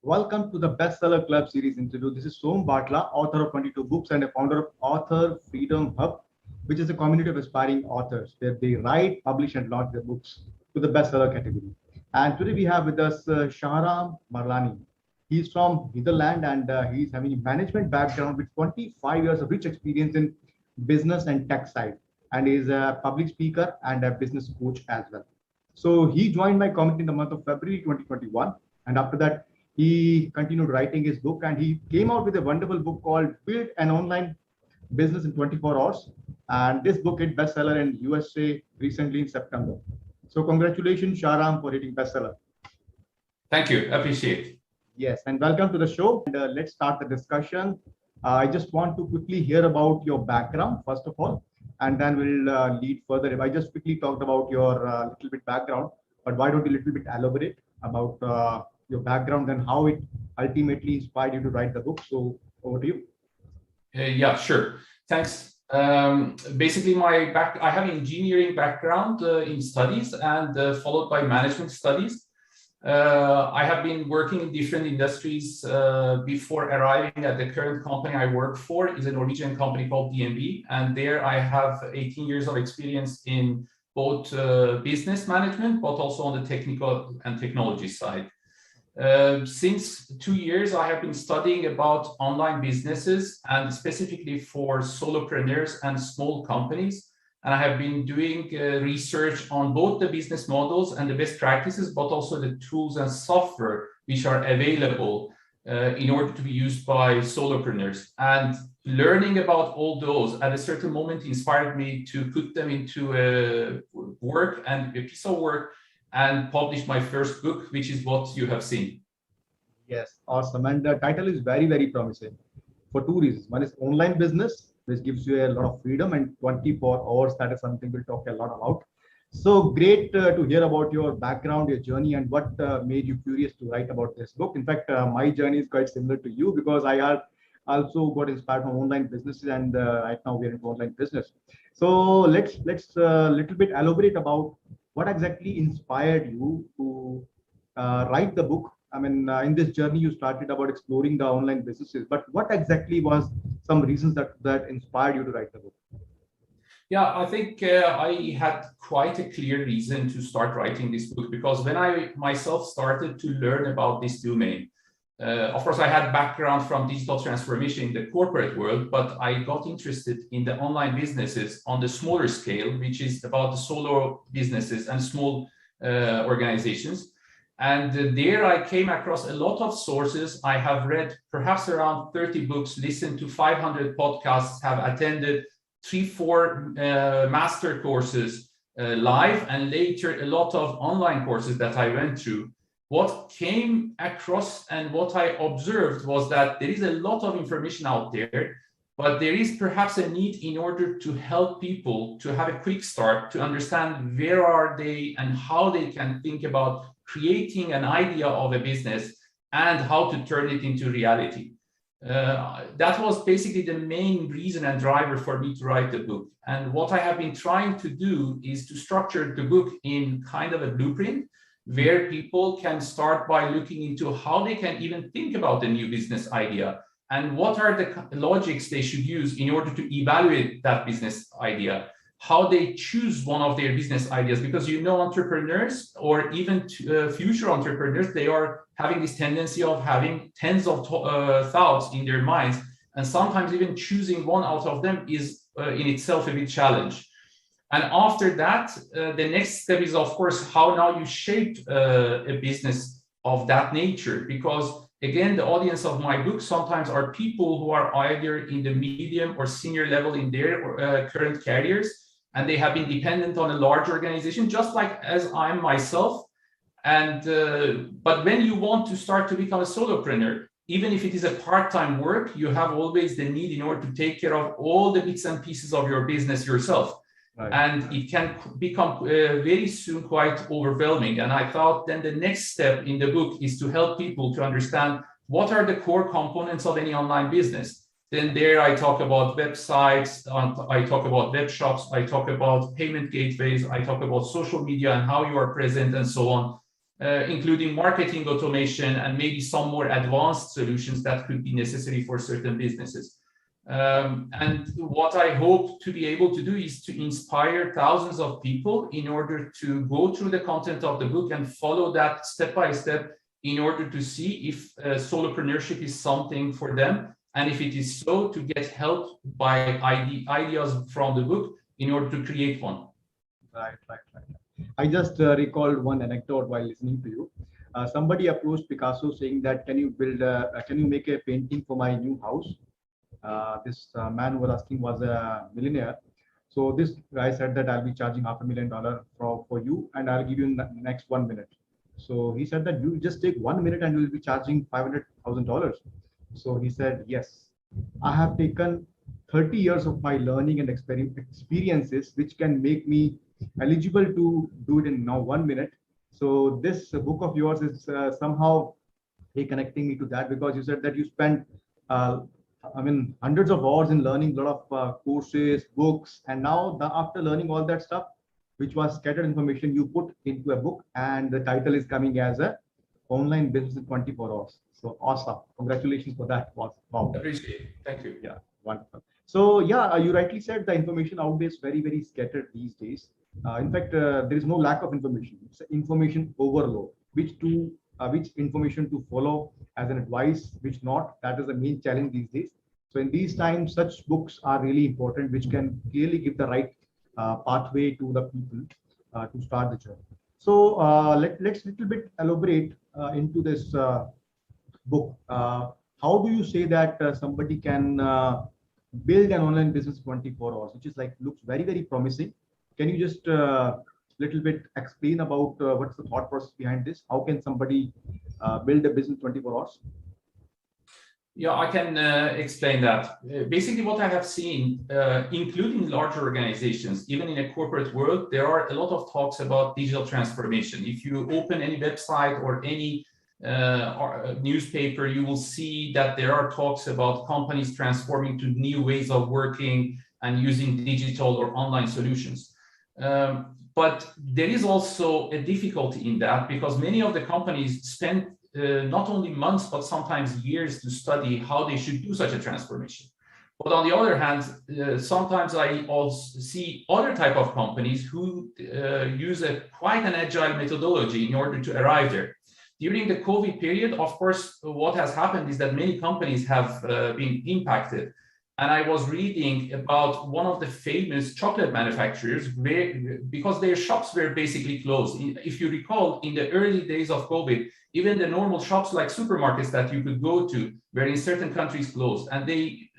Welcome to the Bestseller Club series interview. This is Som Batla, author of 22 books and a founder of Author Freedom Hub, which is a community of aspiring authors where they write, publish, and launch their books to the bestseller category. And today we have with us Shahram Maralani. He's from Netherlands and he's having a management background with 25 years of rich experience in business and tech side, and is a public speaker and a business coach as well. So he joined my community in the month of February 2021, and after that he continued writing his book, and he came out with a wonderful book called Build an Online Business in 24 Hours. And this book hit bestseller in USA recently in September. So congratulations, Shahram, for hitting bestseller. Thank you. Appreciate. Yes, and welcome to the show. And let's start the discussion. I just want to quickly hear about your background, first of all, and then we'll lead further. If I just quickly talked about your little bit background, but why don't you little bit elaborate about your background and how it ultimately inspired you to write the book? So over to you. Yeah, sure. Thanks. Basically, I have an engineering background in studies and followed by management studies. I have been working in different industries before arriving at the current company I work for. Is a Norwegian company called DNB, and there I have 18 years of experience in both business management, but also on the technical and technology side. Since 2 years, I have been studying about online businesses and specifically for solopreneurs and small companies. And I have been doing research on both the business models and the best practices, but also the tools and software which are available in order to be used by solopreneurs. And learning about all those at a certain moment inspired me to put them into a piece of work and publish my first book, which is what you have seen. Yes, awesome. And the title is very, very promising for two reasons. One is online business, which gives you a lot of freedom, and 24 hours, that is something we'll talk a lot about. So great to hear about your background, your journey, and what made you curious to write about this book. In fact, my journey is quite similar to you because I had also got inspired from online businesses, and right now we are into online business. So let's little bit elaborate about what exactly inspired you to write the book. I mean, in this journey, you started about exploring the online businesses, but what exactly was some reasons that inspired you to write the book? Yeah, I think I had quite a clear reason to start writing this book, because when I myself started to learn about this domain, of course, I had background from digital transformation in the corporate world, but I got interested in the online businesses on the smaller scale, which is about the solo businesses and small organizations. And there I came across a lot of sources. I have read perhaps around 30 books, listened to 500 podcasts, have attended 3-4 master courses live, and later a lot of online courses that I went through. What came across and what I observed was that there is a lot of information out there, but there is perhaps a need in order to help people to have a quick start, to understand where are they and how they can think about creating an idea of a business and how to turn it into reality. That was basically the main reason and driver for me to write the book. And what I have been trying to do is to structure the book in kind of a blueprint where people can start by looking into how they can even think about a new business idea and what are the logics they should use in order to evaluate that business idea, how they choose one of their business ideas, because entrepreneurs or even future entrepreneurs, they are having this tendency of having tens of thoughts in their minds, and sometimes even choosing one out of them is in itself a big challenge. And after that, the next step is, of course, how now you shape a business of that nature. Because again, the audience of my book sometimes are people who are either in the medium or senior level in their current careers, and they have been dependent on a large organization, just like as I'm myself. And but when you want to start to become a solopreneur, even if it is a part-time work, you have always the need in order to take care of all the bits and pieces of your business yourself. Right. And it can become very soon quite overwhelming. And I thought then the next step in the book is to help people to understand what are the core components of any online business. Then there I talk about websites, I talk about web shops, I talk about payment gateways, I talk about social media and how you are present and so on. including marketing automation and maybe some more advanced solutions that could be necessary for certain businesses. And what I hope to be able to do is to inspire thousands of people in order to go through the content of the book and follow that step by step in order to see if solopreneurship is something for them. And if it is so, to get help by ideas from the book in order to create one. Right. I just recalled one anecdote while listening to you. Somebody approached Picasso saying that, can you make a painting for my new house? This man who was asking was a millionaire. So this guy said that I'll be charging $500,000 for you, and I'll give you in the next 1 minute. So he said that you just take 1 minute and you will be charging $500,000. So he said, yes, I have taken 30 years of my learning and experiences, which can make me eligible to do it in now 1 minute. So this book of yours is somehow reconnecting me to that, because you said that you spent hundreds of hours in learning a lot of courses, books, and now after learning all that stuff, which was scattered information, you put into a book, and the title is coming as a online business in 24 hours. So awesome! Congratulations for that. Wow. Appreciate it. Thank you. Yeah, wonderful. So yeah, you rightly said the information out there is very, very scattered these days. In fact, there is no lack of information. It's information overload. Which information to follow as an advice, which not. That is the main challenge these days. So in these times, such books are really important, which can clearly give the right pathway to the people to start the journey. So let's little bit elaborate into this book. How do you say that somebody can build an online business 24 hours, which is looks very, very promising? Can you just little bit explain about what's the thought process behind this? How can somebody build a business 24 hours? Yeah, I can explain that. Basically, what I have seen, including larger organizations, even in a corporate world, there are a lot of talks about digital transformation. If you open any website or any newspaper, you will see that there are talks about companies transforming to new ways of working and using digital or online solutions. But there is also a difficulty in that, because many of the companies spend not only months, but sometimes years to study how they should do such a transformation. But on the other hand, sometimes I also see other type of companies who use quite an agile methodology in order to arrive there. During the COVID period, of course, what has happened is that many companies have been impacted. And I was reading about one of the famous chocolate manufacturers because their shops were basically closed. If you recall, in the early days of COVID, even the normal shops like supermarkets that you could go to were in certain countries closed, and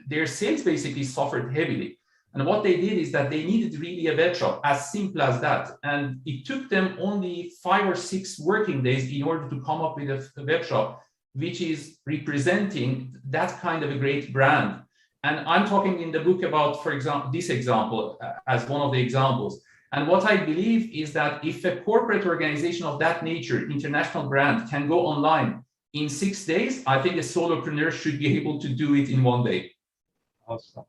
their sales basically suffered heavily. And what they did is that they needed really a web shop, as simple as that. And it took them only 5 or 6 working days in order to come up with a web shop, which is representing that kind of a great brand. And I'm talking in the book about, for example, this example as one of the examples. And what I believe is that if a corporate organization of that nature, international brand, can go online in 6 days, I think a solopreneur should be able to do it in 1 day. Awesome.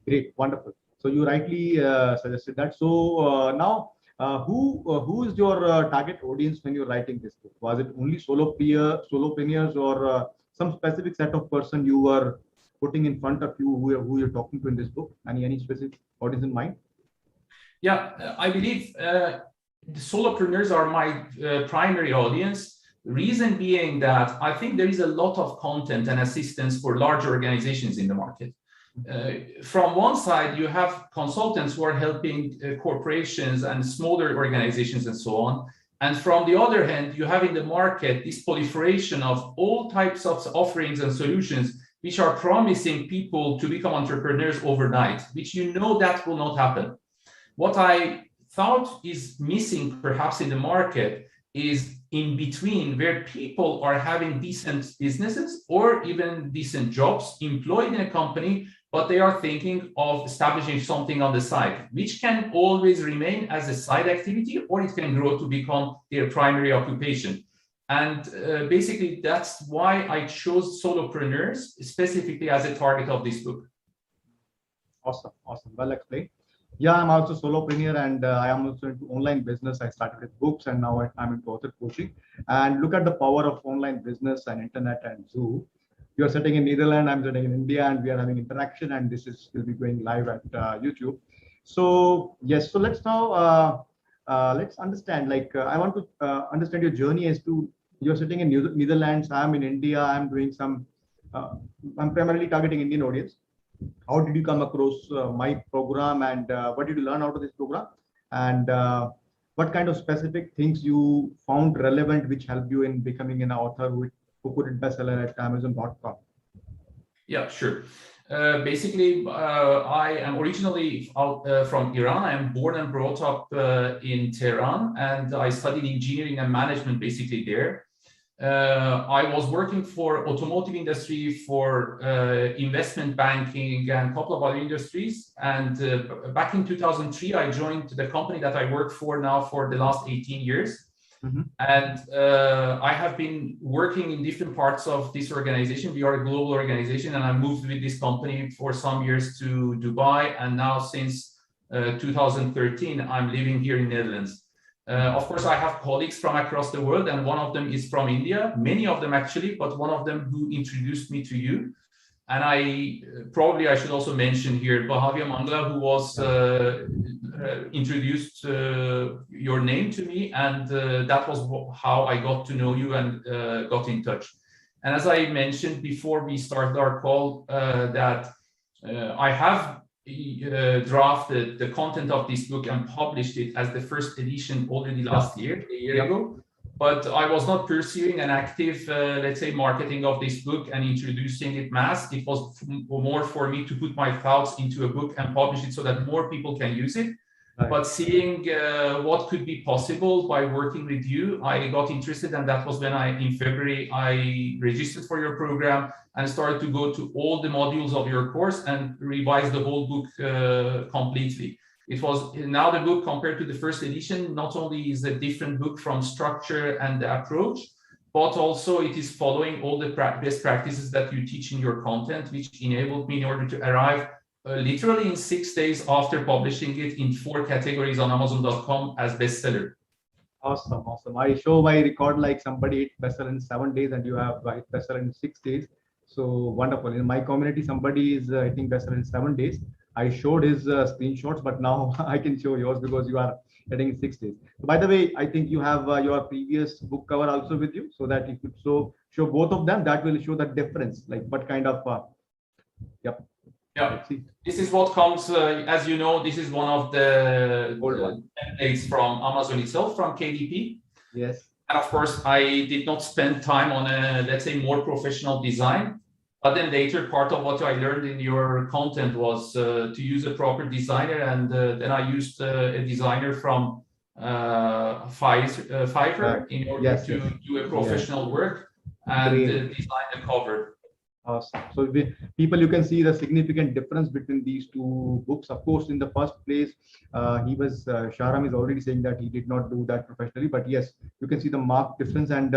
Great, wonderful. So you rightly suggested that. So now, who is your target audience when you're writing this book? Was it only solopreneurs or some specific set of person you were putting in front of you who you're talking to in this book? Any specific audience in mind? Yeah, I believe the solopreneurs are my primary audience. Reason being that I think there is a lot of content and assistance for large organizations in the market. From one side, you have consultants who are helping corporations and smaller organizations and so on. And from the other hand, you have in the market this proliferation of all types of offerings and solutions which are promising people to become entrepreneurs overnight, which that will not happen. What I thought is missing perhaps in the market is in between, where people are having decent businesses or even decent jobs, employed in a company, but they are thinking of establishing something on the side, which can always remain as a side activity, or it can grow to become their primary occupation. And basically, that's why I chose solopreneurs specifically as a target of this book. Awesome. Well explained. Yeah, I'm also solopreneur, and I am also into online business. I started with books, and now I'm into author coaching. And look at the power of online business and internet and Zoom. You're sitting in Netherlands, I'm sitting in India, and we are having interaction. And this is will be going live at YouTube. So yes, so let's understand. I want to understand your journey as to you're sitting in Netherlands. I'm in India. I'm doing some. Uh, I'm primarily targeting Indian audience. How did you come across my program, and what did you learn out of this program, and what kind of specific things you found relevant which helped you in becoming an author who put it bestseller at amazon.com? Yeah, sure. Basically, I am originally out from Iran. I am born and brought up in Tehran, and I studied engineering and management basically there. I was working for automotive industry, for investment banking, and a couple of other industries. And back in 2003, I joined the company that I work for now for the last 18 years. Mm-hmm. And I have been working in different parts of this organization. We are a global organization, and I moved with this company for some years to Dubai. And now since 2013, I'm living here in Netherlands. Of course, I have colleagues from across the world, and one of them is from India, many of them actually, but one of them who introduced me to you. And I should also mention here Bahavya Mangla, who was introduced your name to me, and that was how I got to know you and got in touch. And as I mentioned before we started our call, that I have drafted the content of this book and published it as the first edition already last year, a year ago. But I was not pursuing an active, let's say, marketing of this book and introducing it mass. It was more for me to put my thoughts into a book and publish it so that more people can use it. Right. But seeing what could be possible by working with you, I got interested, and that was when in February, I registered for your program and started to go to all the modules of your course and revise the whole book completely. It was now the book compared to the first edition, not only is a different book from structure and the approach, but also it is following all the best practices that you teach in your content, which enabled me in order to arrive literally in 6 days after publishing it in 4 categories on Amazon.com as bestseller. Awesome, awesome. I show my record like somebody hit bestseller in 7 days, and you have hit bestseller in 6 days. So wonderful. In my community, somebody is hitting bestseller in 7 days. I showed his screenshots, but now I can show yours because you are hitting in 6 days. So by the way, I think you have your previous book cover also with you, so that you could show both of them. That will show the difference, like what kind of. Yep. Yeah, this is what comes, as you know, this is one of the templates from Amazon itself, from KDP. Yes. And of course, I did not spend time on a, let's say, more professional design. But then later, part of what I learned in your content was to use a proper designer. And then I used a designer from Fiverr in order to do a professional work and design the cover. Awesome. So people, you can see the significant difference between these two books. Of course, in the first place, Shahram is already saying that he did not do that professionally, but yes, you can see the marked difference. And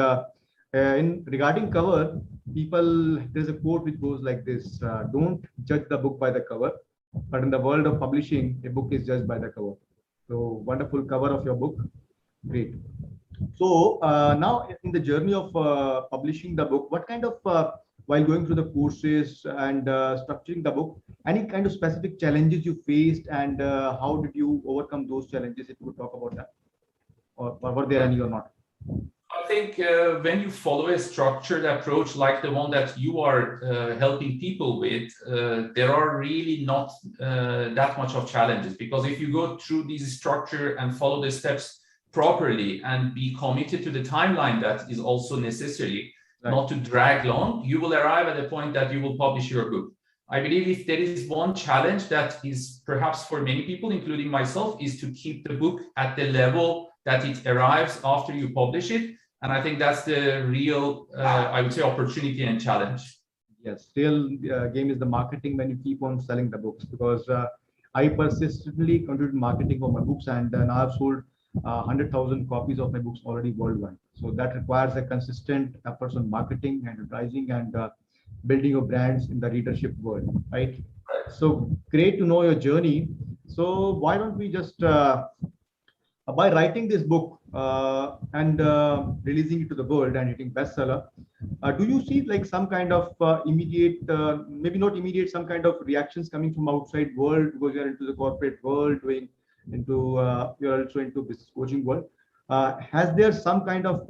in regarding cover, people, there's a quote which goes like this: "Don't judge the book by the cover, but in the world of publishing, a book is judged by the cover." So wonderful cover of your book, great. So now in the journey of publishing the book, what kind of while going through the courses and structuring the book, any kind of specific challenges you faced, and how did you overcome those challenges? If you would talk about that, or were there any or not? I think when you follow a structured approach like the one that you are helping people with, there are really not that much of challenges, because if you go through this structure and follow the steps properly and be committed to the timeline that is also necessary, not to drag long, you will arrive at a point that you will publish your book. I believe if there is one challenge that is perhaps for many people, including myself, is to keep the book at the level that it arrives after you publish it. And I think that's the real, I would say, opportunity and challenge. Yes, real game is the marketing when you keep on selling the books, because I persistently continued marketing for my books, and now I've sold 100,000 copies of my books already worldwide. So that requires a consistent efforts on marketing, advertising, and building your brands in the readership world, right? So great to know your journey. So why don't we just by writing this book and releasing it to the world and hitting bestseller, do you see like some kind of immediate, maybe not immediate, some kind of reactions coming from outside world because you're into the corporate world, doing into you're also into business coaching world? Has there some kind of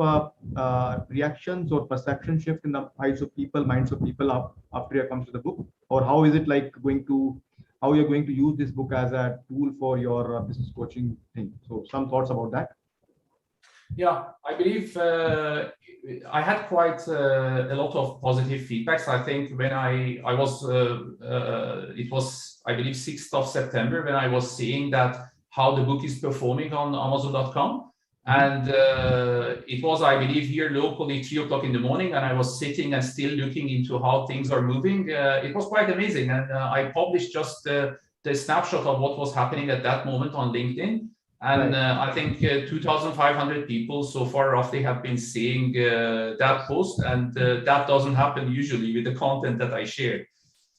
reactions or perception shift in the eyes of people, minds of people after it comes to the book, or how is it like going to? How you're going to use this book as a tool for your business coaching thing. So some thoughts about that. Yeah, I believe I had quite a lot of positive feedbacks. I think when I was it was, I believe, 6th of September when I was seeing that how the book is performing on Amazon.com. And it was, I believe, here locally 3 o'clock in the morning, and I was sitting and still looking into how things are moving. It was quite amazing, and I published just the snapshot of what was happening at that moment on LinkedIn. And I think 2,500 people so far roughly have been seeing that post, and that doesn't happen usually with the content that I share.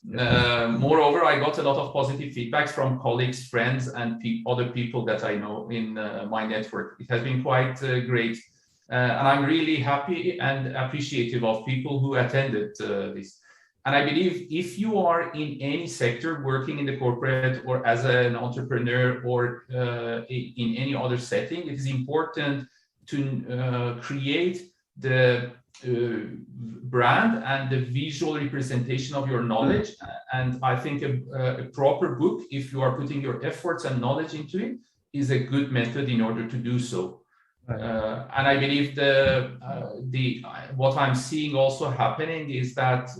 Moreover, I got a lot of positive feedbacks from colleagues, friends, and other people that I know in my network. It has been quite great. And I'm really happy and appreciative of people who attended this. And I believe if you are in any sector, working in the corporate or as an entrepreneur or in any other setting, it is important to create the brand and the visual representation of your knowledge. And I think a proper book, if you are putting your efforts and knowledge into it, is a good method in order to do so. And I believe what I'm seeing also happening is that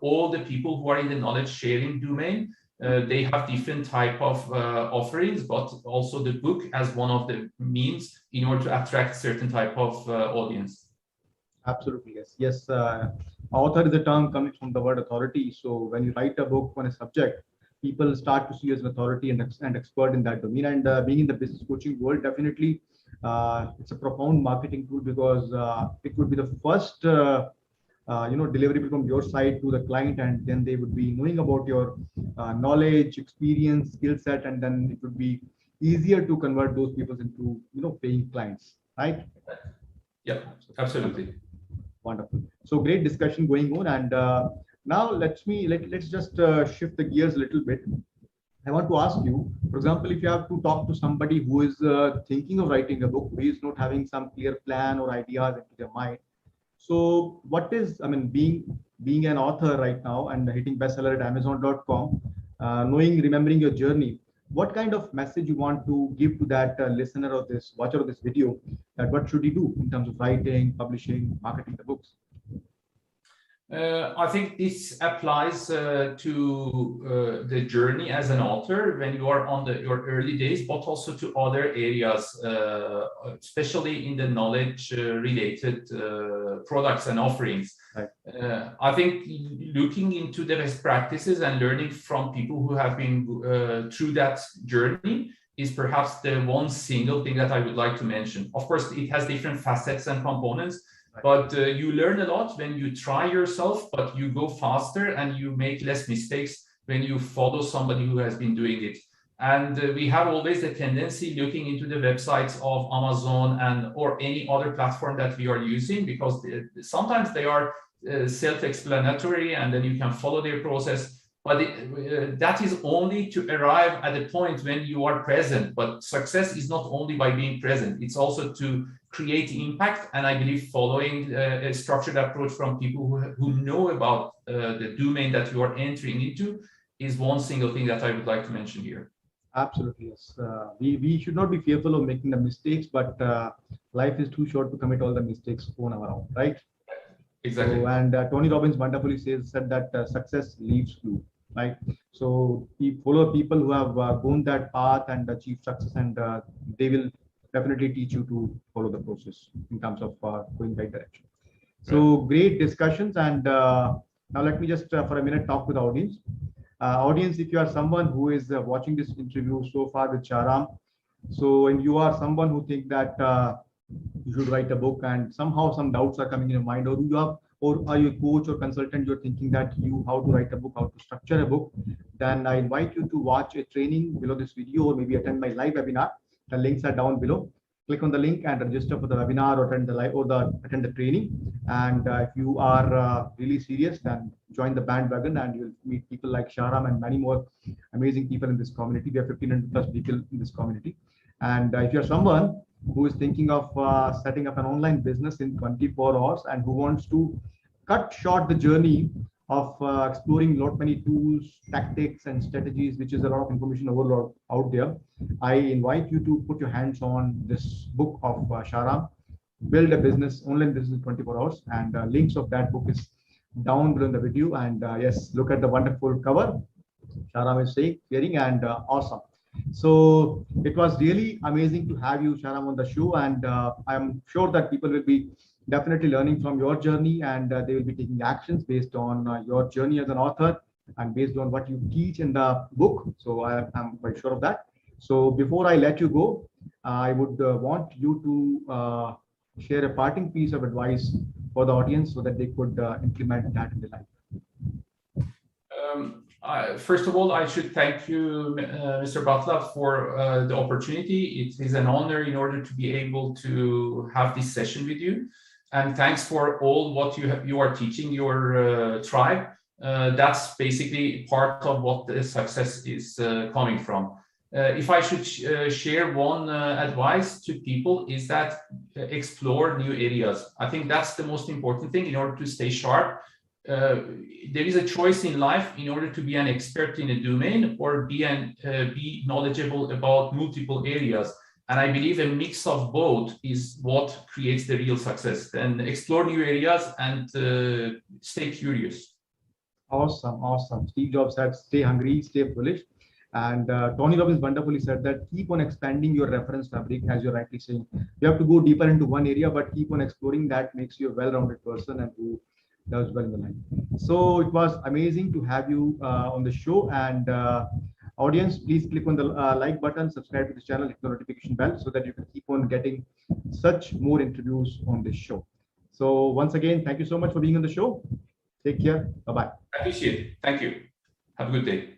all the people who are in the knowledge sharing domain, they have different type of offerings, but also the book as one of the means in order to attract certain type of audience. Absolutely, yes. Yes, author is a term coming from the word authority. So when you write a book on a subject, people start to see you as an authority and expert in that domain. And being in the business coaching world, definitely it's a profound marketing tool because it would be the first deliverable from your side to the client, and then they would be knowing about your knowledge, experience, skill set, and then it would be easier to convert those people into paying clients, right? Yeah, absolutely. Wonderful. So great discussion going on, and now let's just shift the gears a little bit. I want to ask you, for example, if you have to talk to somebody who is thinking of writing a book, who is not having some clear plan or ideas into their mind. So what is, I mean, being an author right now and hitting bestseller at Amazon.com, remembering your journey, what kind of message you want to give to that listener of this, watcher of this video, that what should he do in terms of writing, publishing, marketing the books? I think this applies to the journey as an author when you are on your early days, but also to other areas, especially in the knowledge related products and offerings. Right. I think looking into the best practices and learning from people who have been through that journey is perhaps the one single thing that I would like to mention. Of course, it has different facets and components. But you learn a lot when you try yourself, but you go faster and you make less mistakes when you follow somebody who has been doing it. And we have always a tendency looking into the websites of Amazon or any other platform that we are using, because sometimes they are self-explanatory and then you can follow their process. But that is only to arrive at a point when you are present. But success is not only by being present, it's also to create impact. And I believe following a structured approach from people who know about the domain that you are entering into is one single thing that I would like to mention here. Absolutely, yes. We should not be fearful of making the mistakes, but life is too short to commit all the mistakes on our own, right? Exactly. So, and Tony Robbins wonderfully said that success leaves clue, right? So we follow people who have gone that path and achieved success, and they will definitely teach you to follow the process in terms of going right direction. So great discussions, and now let me just for a minute talk with the audience. Audience, if you are someone who is watching this interview so far with Shahram, so and you are someone who think that you should write a book, and somehow some doubts are coming in your mind, or you have or are you a coach or consultant, you're thinking that how to write a book, how to structure a book, then I invite you to watch a training below this video or maybe attend my live webinar. The links are down below. Click on the link and register for the webinar or attend the live or attend the training. And if you are really serious, then join the bandwagon and you'll meet people like Shahram and many more amazing people in this community. We have 1,500 plus people in this community. And if you're someone who is thinking of setting up an online business in 24 hours and who wants to cut short the journey of exploring lot many tools, tactics, and strategies, which is a lot of information overload out there, I invite you to put your hands on this book of Shahram, Build a Business, Online Business in 24 Hours. And links of that book is down below in the video. And yes, look at the wonderful cover. Shahram is sharing and awesome. So it was really amazing to have you, Shahram, on the show. And I'm sure that people will be definitely learning from your journey and they will be taking actions based on your journey as an author and based on what you teach in the book. So I'm quite sure of that. So before I let you go, I would want you to share a parting piece of advice for the audience so that they could implement that in their life. First of all, I should thank you, Mr. Batla, for the opportunity. It is an honor in order to be able to have this session with you. And thanks for all what you are teaching your tribe. That's basically part of what the success is coming from. If I should share one advice to people is that explore new areas. I think that's the most important thing in order to stay sharp. There is a choice in life in order to be an expert in a domain or be knowledgeable about multiple areas. And I believe a mix of both is what creates the real success. Then explore new areas and stay curious. Awesome, awesome. Steve Jobs said, stay hungry, stay foolish. And Tony Robbins wonderfully said that keep on expanding your reference fabric, as you're rightly saying. You have to go deeper into one area, but keep on exploring. That makes you a well-rounded person and who does well in the life. So it was amazing to have you on the show. And audience, please click on the like button, subscribe to the channel, hit the notification bell so that you can keep on getting such more interviews on this show. So once again, thank you so much for being on the show. Take care. Bye-bye. I appreciate it. Thank you. Have a good day.